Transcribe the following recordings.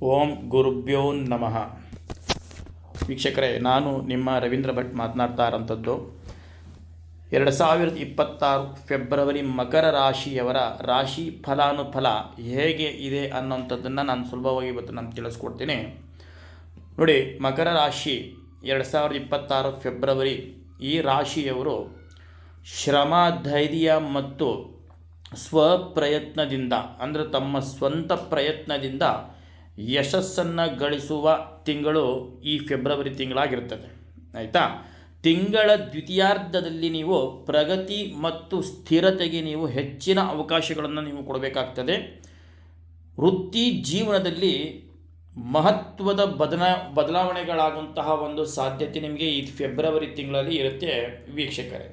ಓಂ ಗುರುಭ್ಯೋ ನಮಃ. ವೀಕ್ಷಕರೇ, ನಾನು ನಿಮ್ಮ ರವೀಂದ್ರ ಭಟ್ ಮಾತನಾಡ್ತಾ ಇರೋಂಥದ್ದು. 2026 ಫೆಬ್ರವರಿ ಮಕರ ರಾಶಿಯವರ ರಾಶಿ ಫಲಾನುಫಲ ಹೇಗೆ ಇದೆ ಅನ್ನೋಂಥದ್ದನ್ನು ನಾನು ಸುಲಭವಾಗಿ ಇವತ್ತು ನಾನು ತಿಳಿಸ್ಕೊಡ್ತೀನಿ. ನೋಡಿ, ಮಕರ ರಾಶಿ 2026 ಫೆಬ್ರವರಿ ಈ ರಾಶಿಯವರು ಶ್ರಮ, ಧೈರ್ಯ ಮತ್ತು ಸ್ವಪ್ರಯತ್ನದಿಂದ ಅಂದರೆ ತಮ್ಮ ಸ್ವಂತ ಪ್ರಯತ್ನದಿಂದ ಯಶಸ್ಸನ್ನು ಗಳಿಸುವ ತಿಂಗಳು ಈ ಫೆಬ್ರವರಿ ತಿಂಗಳಾಗಿರ್ತದೆ. ಆಯಿತಾ? ತಿಂಗಳ ದ್ವಿತೀಯಾರ್ಧದಲ್ಲಿ ನೀವು ಪ್ರಗತಿ ಮತ್ತು ಸ್ಥಿರತೆಗೆ ನೀವು ಹೆಚ್ಚಿನ ಅವಕಾಶಗಳನ್ನು ನೀವು ಕೊಡಬೇಕಾಗ್ತದೆ. ವೃತ್ತಿ ಜೀವನದಲ್ಲಿ ಮಹತ್ವದ ಬದಲಾವಣೆಗಳಾಗುವಂತಹ ಒಂದು ಸಾಧ್ಯತೆ ನಿಮಗೆ ಈ ಫೆಬ್ರವರಿ ತಿಂಗಳಲ್ಲಿ ಇರುತ್ತೆ ವೀಕ್ಷಕರೇ.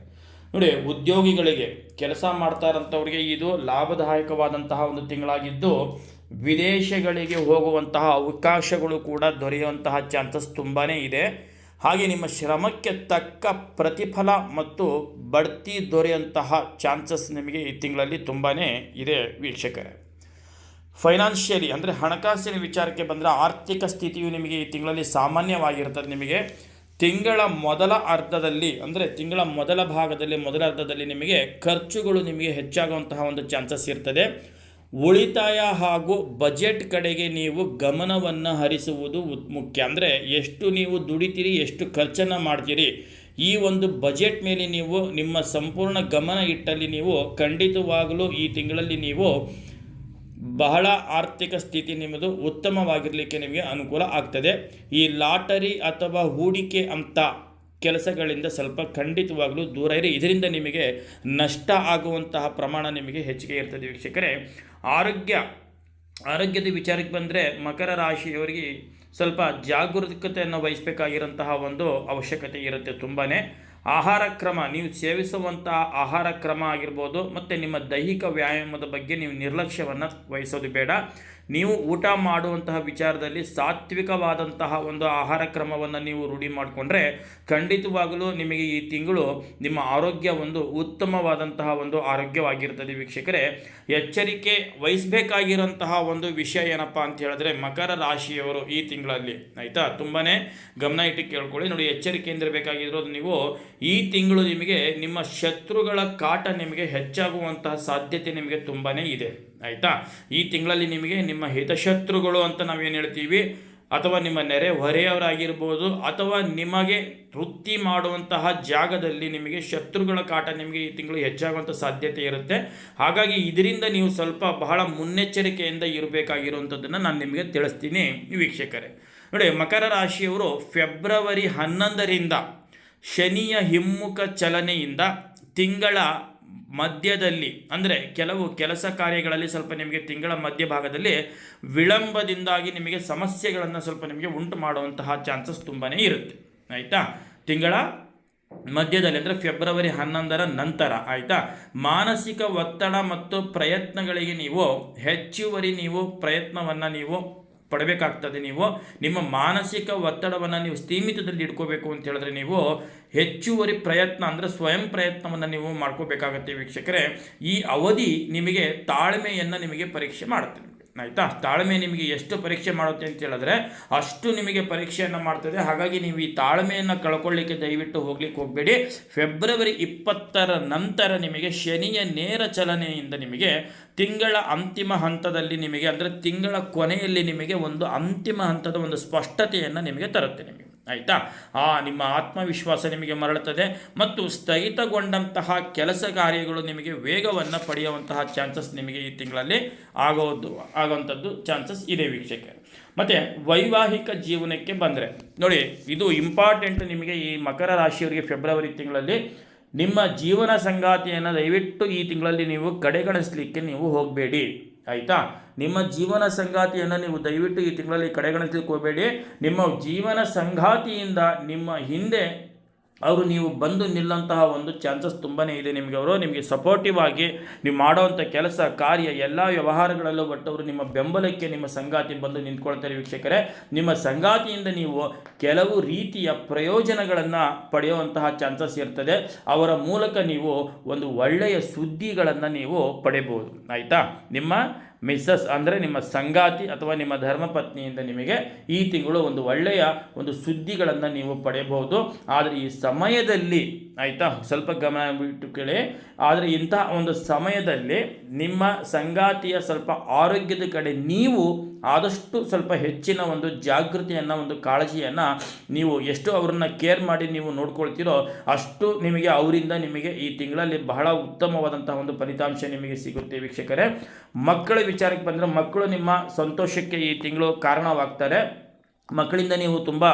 ನೋಡಿ, ಉದ್ಯೋಗಿಗಳಿಗೆ, ಕೆಲಸ ಮಾಡ್ತಾ ಇರೋಂಥವ್ರಿಗೆ ಇದು ಲಾಭದಾಯಕವಾದಂತಹ ಒಂದು ತಿಂಗಳಾಗಿದ್ದು ವಿದೇಶಗಳಿಗೆ ಹೋಗುವಂತಹ ಅವಕಾಶಗಳು ಕೂಡ ದೊರೆಯುವಂತಹ ಚಾನ್ಸಸ್ ತುಂಬಾ ಇದೆ. ಹಾಗೆ ನಿಮ್ಮ ಶ್ರಮಕ್ಕೆ ತಕ್ಕ ಪ್ರತಿಫಲ ಮತ್ತು ಬಡ್ತಿ ದೊರೆಯುವಂತಹ ಚಾನ್ಸಸ್ ನಿಮಗೆ ಈ ತಿಂಗಳಲ್ಲಿ ತುಂಬಾ ಇದೆ ವೀಕ್ಷಕರೇ. ಫೈನಾನ್ಷಿಯಲಿ ಅಂದರೆ ಹಣಕಾಸಿನ ವಿಚಾರಕ್ಕೆ ಬಂದರೆ ಆರ್ಥಿಕ ಸ್ಥಿತಿಯು ನಿಮಗೆ ಈ ತಿಂಗಳಲ್ಲಿ ಸಾಮಾನ್ಯವಾಗಿರ್ತದೆ. ನಿಮಗೆ ತಿಂಗಳ ಮೊದಲ ಅರ್ಧದಲ್ಲಿ ಅಂದರೆ ತಿಂಗಳ ಮೊದಲ ಭಾಗದಲ್ಲಿ ಮೊದಲ ಅರ್ಧದಲ್ಲಿ ನಿಮಗೆ ಖರ್ಚುಗಳು ನಿಮಗೆ ಹೆಚ್ಚಾಗುವಂತಹ ಒಂದು ಚಾನ್ಸಸ್ ಇರ್ತದೆ. ಉಳಿತಾಯ ಹಾಗೂ ಬಜೆಟ್ ಕಡೆಗೆ ನೀವು ಗಮನವನ್ನು ಹರಿಸುವುದು ಮುಖ್ಯ. ಅಂದರೆ ಎಷ್ಟು ನೀವು ದುಡಿತೀರಿ, ಎಷ್ಟು ಖರ್ಚನ್ನು ಮಾಡ್ತೀರಿ, ಈ ಒಂದು ಬಜೆಟ್ ಮೇಲೆ ನೀವು ನಿಮ್ಮ ಸಂಪೂರ್ಣ ಗಮನ ಇಟ್ಟಲ್ಲಿ ನೀವು ಖಂಡಿತವಾಗಲೂ ಈ ತಿಂಗಳಲ್ಲಿ ನೀವು ಬಹಳ ಆರ್ಥಿಕ ಸ್ಥಿತಿ ನಿಮ್ಮದು ಉತ್ತಮವಾಗಿರಲಿಕ್ಕೆ ನಿಮಗೆ ಅನುಕೂಲ ಆಗ್ತದೆ. ಈ ಲಾಟರಿ ಅಥವಾ ಹೂಡಿಕೆ ಅಂತ ಕೆಲಸಗಳಿಂದ ಸ್ವಲ್ಪ ಖಂಡಿತವಾಗಲೂ ದೂರ ಇರಿ. ಇದರಿಂದ ನಿಮಗೆ ನಷ್ಟ ಆಗುವಂತಹ ಪ್ರಮಾಣ ನಿಮಗೆ ಹೆಚ್ಚಿಗೆ ಇರ್ತದೆ ವೀಕ್ಷಕರೇ. ಆರೋಗ್ಯದ ವಿಚಾರಕ್ಕೆ ಬಂದರೆ ಮಕರ ರಾಶಿಯವರಿಗೆ ಸ್ವಲ್ಪ ಜಾಗರೂಕತೆಯನ್ನು ವಹಿಸಬೇಕಾಗಿರೋಂತಹ ಒಂದು ಅವಶ್ಯಕತೆ ಇರುತ್ತೆ ತುಂಬಾ. ಆಹಾರ ಕ್ರಮ, ನೀವು ಸೇವಿಸುವಂತಹ ಆಹಾರ ಕ್ರಮ ಆಗಿರ್ಬೋದು ಮತ್ತು ನಿಮ್ಮ ದೈಹಿಕ ವ್ಯಾಯಾಮದ ಬಗ್ಗೆ ನೀವು ನಿರ್ಲಕ್ಷ್ಯವನ್ನು ವಹಿಸೋದು ಬೇಡ. ನೀವು ಊಟ ಮಾಡುವಂತಹ ವಿಚಾರದಲ್ಲಿ ಸಾತ್ವಿಕವಾದಂತಹ ಒಂದು ಆಹಾರ ಕ್ರಮವನ್ನು ನೀವು ರೂಢಿ ಮಾಡಿಕೊಂಡ್ರೆ ಖಂಡಿತವಾಗಲೂ ನಿಮಗೆ ಈ ತಿಂಗಳು ನಿಮ್ಮ ಆರೋಗ್ಯ ಒಂದು ಉತ್ತಮವಾದಂತಹ ಒಂದು ಆರೋಗ್ಯವಾಗಿರ್ತದೆ ವೀಕ್ಷಕರೇ. ಎಚ್ಚರಿಕೆ ವಹಿಸಬೇಕಾಗಿರೋಂತಹ ಒಂದು ವಿಷಯ ಏನಪ್ಪ ಅಂತ ಹೇಳಿದ್ರೆ ಮಕರ ರಾಶಿಯವರು ಈ ತಿಂಗಳಲ್ಲಿ, ಆಯಿತಾ, ತುಂಬಾ ಗಮನ ಇಟ್ಟು ಕೇಳ್ಕೊಳ್ಳಿ. ನೋಡಿ, ಎಚ್ಚರಿಕೆಯಿಂದ ಬೇಕಾಗಿರೋದು ನೀವು ಈ ತಿಂಗಳು ನಿಮಗೆ ನಿಮ್ಮ ಶತ್ರುಗಳ ಕಾಟ ನಿಮಗೆ ಹೆಚ್ಚಾಗುವಂತಹ ಸಾಧ್ಯತೆ ನಿಮಗೆ ತುಂಬಾ ಇದೆ. ಆಯಿತಾ? ಈ ತಿಂಗಳಲ್ಲಿ ನಿಮಗೆ ನಿಮ್ಮ ಹಿತಶತ್ರುಗಳು ಅಂತ ನಾವೇನು ಹೇಳ್ತೀವಿ, ಅಥವಾ ನಿಮ್ಮ ನೆರೆ ಹೊರೆಯವರಾಗಿರ್ಬೋದು, ಅಥವಾ ನಿಮಗೆ ವೃತ್ತಿ ಮಾಡುವಂತಹ ಜಾಗದಲ್ಲಿ ನಿಮಗೆ ಶತ್ರುಗಳ ಕಾಟ ನಿಮಗೆ ಈ ತಿಂಗಳು ಹೆಚ್ಚಾಗುವಂಥ ಸಾಧ್ಯತೆ ಇರುತ್ತೆ. ಹಾಗಾಗಿ ಇದರಿಂದ ನೀವು ಸ್ವಲ್ಪ ಬಹಳ ಮುನ್ನೆಚ್ಚರಿಕೆಯಿಂದ ಇರಬೇಕಾಗಿರುವಂಥದ್ದನ್ನು ನಾನು ನಿಮಗೆ ತಿಳಿಸ್ತೀನಿ ವೀಕ್ಷಕರೇ. ನೋಡಿ, ಮಕರ ರಾಶಿಯವರು ಫೆಬ್ರವರಿ 11ರಿಂದ ಶನಿಯ ಹಿಮ್ಮುಖ ಚಲನೆಯಿಂದ ತಿಂಗಳ ಮಧ್ಯದಲ್ಲಿ ಅಂದರೆ ಕೆಲವು ಕೆಲಸ ಕಾರ್ಯಗಳಲ್ಲಿ ಸ್ವಲ್ಪ ನಿಮಗೆ ತಿಂಗಳ ಮಧ್ಯಭಾಗದಲ್ಲಿ ವಿಳಂಬದಿಂದಾಗಿ ನಿಮಗೆ ಸಮಸ್ಯೆಗಳನ್ನು ಸ್ವಲ್ಪ ನಿಮಗೆ ಉಂಟು ಮಾಡುವಂತಹ ಚಾನ್ಸಸ್ ತುಂಬಾ ಇರುತ್ತೆ. ಆಯಿತಾ? ತಿಂಗಳ ಮಧ್ಯದಲ್ಲಿ ಅಂದರೆ ಫೆಬ್ರವರಿ 11ರ ನಂತರ, ಆಯಿತಾ, ಮಾನಸಿಕ ಒತ್ತಡ ಮತ್ತು ಪ್ರಯತ್ನಗಳಿಗೆ ನೀವು ಹೆಚ್ಚುವರಿ ಪ್ರಯತ್ನವನ್ನು ನೀವು ಪಡಬೇಕಾಗ್ತದೆ. ನೀವು ನಿಮ್ಮ ಮಾನಸಿಕ ಒತ್ತಡವನ್ನು ನೀವು ಸ್ಥೀಮಿತದಲ್ಲಿ ಇಟ್ಕೋಬೇಕು ಅಂತ ಹೇಳಿದ್ರೆ ನೀವು ಹೆಚ್ಚುವರಿ ಪ್ರಯತ್ನ ಅಂದರೆ ಸ್ವಯಂ ಪ್ರಯತ್ನವನ್ನು ನೀವು ಮಾಡ್ಕೋಬೇಕಾಗತ್ತೆ ವೀಕ್ಷಕರೇ. ಈ ಅವಧಿ ನಿಮಗೆ ತಾಳ್ಮೆಯನ್ನು ನಿಮಗೆ ಪರೀಕ್ಷೆ ಮಾಡುತ್ತೆ. ಆಯಿತಾ? ತಾಳ್ಮೆ ನಿಮಗೆ ಎಷ್ಟು ಪರೀಕ್ಷೆ ಮಾಡುತ್ತೆ ಅಂತ ಹೇಳಿದ್ರೆ ಅಷ್ಟು ನಿಮಗೆ ಪರೀಕ್ಷೆಯನ್ನು ಮಾಡ್ತದೆ. ಹಾಗಾಗಿ ನೀವು ಈ ತಾಳ್ಮೆಯನ್ನು ಕಳ್ಕೊಳ್ಳಿಕ್ಕೆ ದಯವಿಟ್ಟು ಹೋಗಬೇಡಿ. ಫೆಬ್ರವರಿ 20ರ ನಂತರ ನಿಮಗೆ ಶನಿಯ ನೇರ ಚಲನೆಯಿಂದ ನಿಮಗೆ ತಿಂಗಳ ಅಂತಿಮ ಹಂತದಲ್ಲಿ ನಿಮಗೆ ಅಂದರೆ ತಿಂಗಳ ಕೊನೆಯಲ್ಲಿ ನಿಮಗೆ ಒಂದು ಅಂತಿಮ ಹಂತದ ಒಂದು ಸ್ಪಷ್ಟತೆಯನ್ನು ನಿಮಗೆ ತರುತ್ತೆ ನಿಮಗೆ. ಆಯಿತಾ? ನಿಮ್ಮ ಆತ್ಮವಿಶ್ವಾಸ ನಿಮಗೆ ಮರಳುತ್ತದೆ ಮತ್ತು ಸ್ಥಗಿತಗೊಂಡಂತಹ ಕೆಲಸ ಕಾರ್ಯಗಳು ನಿಮಗೆ ವೇಗವನ್ನು ಪಡೆಯುವಂತಹ ಚಾನ್ಸಸ್ ನಿಮಗೆ ಈ ತಿಂಗಳಲ್ಲಿ ಆಗುವಂಥದ್ದು ಚಾನ್ಸಸ್ ಇದೆ ವೀಕ್ಷಕರೇ. ಮತ್ತು ವೈವಾಹಿಕ ಜೀವನಕ್ಕೆ ಬಂದರೆ ನೋಡಿ, ಇದು ಇಂಪಾರ್ಟೆಂಟ್ ನಿಮಗೆ ಈ ಮಕರ ರಾಶಿಯವರಿಗೆ ಫೆಬ್ರವರಿ ತಿಂಗಳಲ್ಲಿ ನಿಮ್ಮ ಜೀವನ ಸಂಗಾತಿಯನ್ನು ದಯವಿಟ್ಟು ಈ ತಿಂಗಳಲ್ಲಿ ನೀವು ಕಡೆಗಣಿಸಲಿಕ್ಕೆ ನೀವು ಹೋಗಬೇಡಿ. ಆಯಿತಾ? ನಿಮ್ಮ ಜೀವನ ಸಂಗಾತಿಯನ್ನು ನೀವು ದಯವಿಟ್ಟು ಈ ತಿಂಗಳಲ್ಲಿ ಕಡೆಗಣಿಸಲಿಕ್ಕೆ ಹೋಗಬೇಡಿ. ನಿಮ್ಮ ಜೀವನ ಸಂಗಾತಿಯಿಂದ ನಿಮ್ಮ ಹಿಂದೆ ಅವರು ನೀವು ಬಂದು ನಿಲ್ಲಂತಹ ಒಂದು ಚಾನ್ಸಸ್ ತುಂಬಾ ಇದೆ ನಿಮಗೆ. ಅವರು ನಿಮಗೆ ಸಪೋರ್ಟಿವ್ ಆಗಿ ನೀವು ಮಾಡುವಂಥ ಕೆಲಸ ಕಾರ್ಯ ಎಲ್ಲ ವ್ಯವಹಾರಗಳಲ್ಲೂ ಅವರು ನಿಮ್ಮ ಬೆಂಬಲಕ್ಕೆ ನಿಮ್ಮ ಸಂಗಾತಿ ಬಂದು ನಿಂತ್ಕೊಳ್ತಾರೆ ವೀಕ್ಷಕರೇ. ನಿಮ್ಮ ಸಂಗಾತಿಯಿಂದ ನೀವು ಕೆಲವು ರೀತಿಯ ಪ್ರಯೋಜನಗಳನ್ನು ಪಡೆಯುವಂತಹ ಚಾನ್ಸಸ್ ಇರ್ತದೆ. ಅವರ ಮೂಲಕ ನೀವು ಒಂದು ಒಳ್ಳೆಯ ಸುದ್ದಿಗಳನ್ನು ನೀವು ಪಡೆಯಬಹುದು. ಆಯಿತಾ? ನಿಮ್ಮ ಮಿಸ್ಸಸ್ ಅಂದರೆ ನಿಮ್ಮ ಸಂಗಾತಿ ಅಥವಾ ನಿಮ್ಮ ಧರ್ಮಪತ್ನಿಯಿಂದ ನಿಮಗೆ ಈ ತಿಂಗಳು ಒಂದು ಒಳ್ಳೆಯ ಒಂದು ಸುದ್ದಿಗಳನ್ನು ನೀವು ಪಡೆಯಬಹುದು. ಆದರೆ ಈ ಸಮಯದಲ್ಲಿ ಆಯಿತಾ, ಸ್ವಲ್ಪ ಗಮನ ಬಿಟ್ಟು ಕೇಳಿ. ಆದರೆ ಇಂತಹ ಒಂದು ಸಮಯದಲ್ಲಿ ನಿಮ್ಮ ಸಂಗಾತಿಯ ಸ್ವಲ್ಪ ಆರೋಗ್ಯದ ಕಡೆ ನೀವು ಆದಷ್ಟು ಸ್ವಲ್ಪ ಹೆಚ್ಚಿನ ಒಂದು ಜಾಗೃತಿಯನ್ನು, ಒಂದು ಕಾಳಜಿಯನ್ನು ನೀವು ಎಷ್ಟು ಅವರನ್ನು ಕೇರ್ ಮಾಡಿ ನೀವು ನೋಡ್ಕೊಳ್ತೀರೋ ಅಷ್ಟು ನಿಮಗೆ ಅವರಿಂದ ನಿಮಗೆ ಈ ತಿಂಗಳಲ್ಲಿ ಬಹಳ ಉತ್ತಮವಾದಂತಹ ಒಂದು ಫಲಿತಾಂಶ ನಿಮಗೆ ಸಿಗುತ್ತೆ ವೀಕ್ಷಕರೇ. ಮಕ್ಕಳ ವಿಚಾರಕ್ಕೆ ಬಂದರೆ ಮಕ್ಕಳು ನಿಮ್ಮ ಸಂತೋಷಕ್ಕೆ ಈ ತಿಂಗಳು ಕಾರಣವಾಗ್ತಾರೆ. ಮಕ್ಕಳಿಂದ ನೀವು ತುಂಬ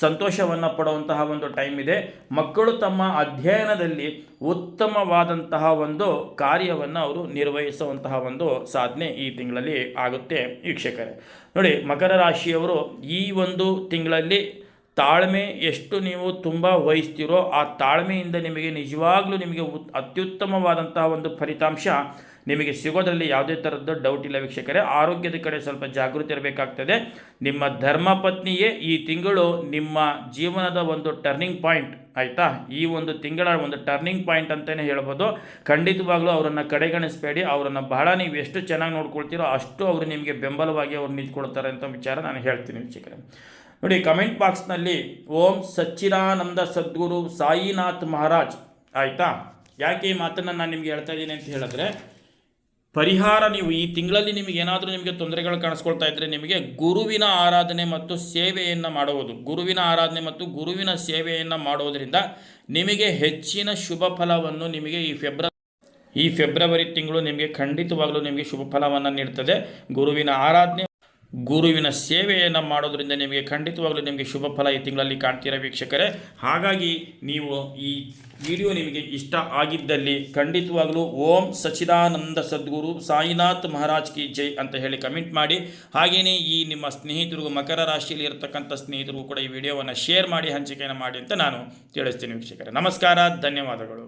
ಸಂತೋಷವನ್ನು ಪಡುವಂತಹ ಒಂದು ಟೈಮ್ ಇದೆ. ಮಕ್ಕಳು ತಮ್ಮ ಅಧ್ಯಯನದಲ್ಲಿ ಉತ್ತಮವಾದಂತಹ ಒಂದು ಕಾರ್ಯವನ್ನು ಅವರು ನಿರ್ವಹಿಸುವಂತಹ ಒಂದು ಸಾಧನೆ ಈ ತಿಂಗಳಲ್ಲಿ ಆಗುತ್ತೆ ವೀಕ್ಷಕರೇ. ನೋಡಿ, ಮಕರ ರಾಶಿಯವರು ಈ ಒಂದು ತಿಂಗಳಲ್ಲಿ ತಾಳ್ಮೆ ಎಷ್ಟು ನೀವು ತುಂಬ ವಹಿಸ್ತೀರೋ ಆ ತಾಳ್ಮೆಯಿಂದ ನಿಮಗೆ ನಿಜವಾಗ್ಲೂ ನಿಮಗೆ ಅತ್ಯುತ್ತಮವಾದಂತಹ ಒಂದು ಫಲಿತಾಂಶ ನಿಮಗೆ ಸಿಗೋದ್ರಲ್ಲಿ ಯಾವುದೇ ಥರದ್ದು ಡೌಟ್ ಇಲ್ಲ ವೀಕ್ಷಕರೇ. ಆರೋಗ್ಯದ ಕಡೆ ಸ್ವಲ್ಪ ಜಾಗೃತಿ ಇರಬೇಕಾಗ್ತದೆ. ನಿಮ್ಮ ಧರ್ಮಪತ್ನಿಯೇ ಈ ತಿಂಗಳು ನಿಮ್ಮ ಜೀವನದ ಒಂದು ಟರ್ನಿಂಗ್ ಪಾಯಿಂಟ್ ಆಯಿತಾ. ಈ ಒಂದು ತಿಂಗಳ ಒಂದು ಟರ್ನಿಂಗ್ ಪಾಯಿಂಟ್ ಅಂತಲೇ ಹೇಳ್ಬೋದು. ಖಂಡಿತವಾಗ್ಲೂ ಅವರನ್ನು ಕಡೆಗಣಿಸಬೇಡಿ. ಅವರನ್ನು ಬಹಳ ನೀವು ಎಷ್ಟು ಚೆನ್ನಾಗಿ ನೋಡ್ಕೊಳ್ತೀರೋ ಅಷ್ಟು ಅವರು ನಿಮಗೆ ಬೆಂಬಲವಾಗಿ ಅವ್ರು ನಿಂತ್ಕೊಳ್ತಾರೆ ಅಂತ ವಿಚಾರ ನಾನು ಹೇಳ್ತೀನಿ ವೀಕ್ಷಕರೇ. ನೋಡಿ, ಕಮೆಂಟ್ ಬಾಕ್ಸ್ನಲ್ಲಿ ಓಂ ಸಚ್ಚಿದಾನಂದ ಸದ್ಗುರು ಸಾಯಿನಾಥ್ ಮಹಾರಾಜ್ ಆಯಿತಾ. ಯಾಕೆ ಈ ಮಾತನ್ನು ನಾನು ನಿಮಗೆ ಹೇಳ್ತಾ ಇದ್ದೀನಿ ಅಂತ ಹೇಳಿದ್ರೆ, ಪರಿಹಾರ ನೀವು ಈ ತಿಂಗಳಲ್ಲಿ ನಿಮಗೆ ಏನಾದರೂ ನಿಮಗೆ ತೊಂದರೆಗಳು ಕಾಣಿಸ್ಕೊಳ್ತಾ ಇದ್ದರೆ ನಿಮಗೆ ಗುರುವಿನ ಆರಾಧನೆ ಮತ್ತು ಸೇವೆಯನ್ನು ಮಾಡುವುದು, ಗುರುವಿನ ಆರಾಧನೆ ಮತ್ತು ಗುರುವಿನ ಸೇವೆಯನ್ನು ಮಾಡುವುದರಿಂದ ನಿಮಗೆ ಹೆಚ್ಚಿನ ಶುಭ ಫಲವನ್ನು ನಿಮಗೆ ಈ ಫೆಬ್ರವರಿ ತಿಂಗಳು ನಿಮಗೆ ಖಂಡಿತವಾಗಲೂ ನಿಮಗೆ ಶುಭ ಫಲವನ್ನು ನೀಡ್ತದೆ. ಗುರುವಿನ ಆರಾಧನೆ, ಗುರುವಿನ ಸೇವೆಯನ್ನು ಮಾಡೋದರಿಂದ ನಿಮಗೆ ಖಂಡಿತವಾಗಲೂ ನಿಮಗೆ ಶುಭ ಫಲ ಈ ತಿಂಗಳಲ್ಲಿ ಕಾಣ್ತೀರಾ ವೀಕ್ಷಕರೇ. ಹಾಗಾಗಿ ನೀವು ಈ ವಿಡಿಯೋ ನಿಮಗೆ ಇಷ್ಟ ಆಗಿದ್ದಲ್ಲಿ ಖಂಡಿತವಾಗಲೂ ಓಂ ಸಚ್ಚಿದಾನಂದ ಸದ್ಗುರು ಸಾಯಿನಾಥ್ ಮಹಾರಾಜ್ ಕಿ ಜೈ ಅಂತ ಹೇಳಿ ಕಮೆಂಟ್ ಮಾಡಿ. ಹಾಗೆಯೇ ಈ ನಿಮ್ಮ ಸ್ನೇಹಿತರಿಗೂ, ಮಕರ ರಾಶಿಯಲ್ಲಿ ಇರತಕ್ಕಂಥ ಸ್ನೇಹಿತರಿಗೂ ಕೂಡ ಈ ವಿಡಿಯೋವನ್ನು ಶೇರ್ ಮಾಡಿ, ಹಂಚಿಕೆಯನ್ನು ಮಾಡಿ ಅಂತ ನಾನು ತಿಳಿಸ್ತೀನಿ ವೀಕ್ಷಕರೇ. ನಮಸ್ಕಾರ, ಧನ್ಯವಾದಗಳು.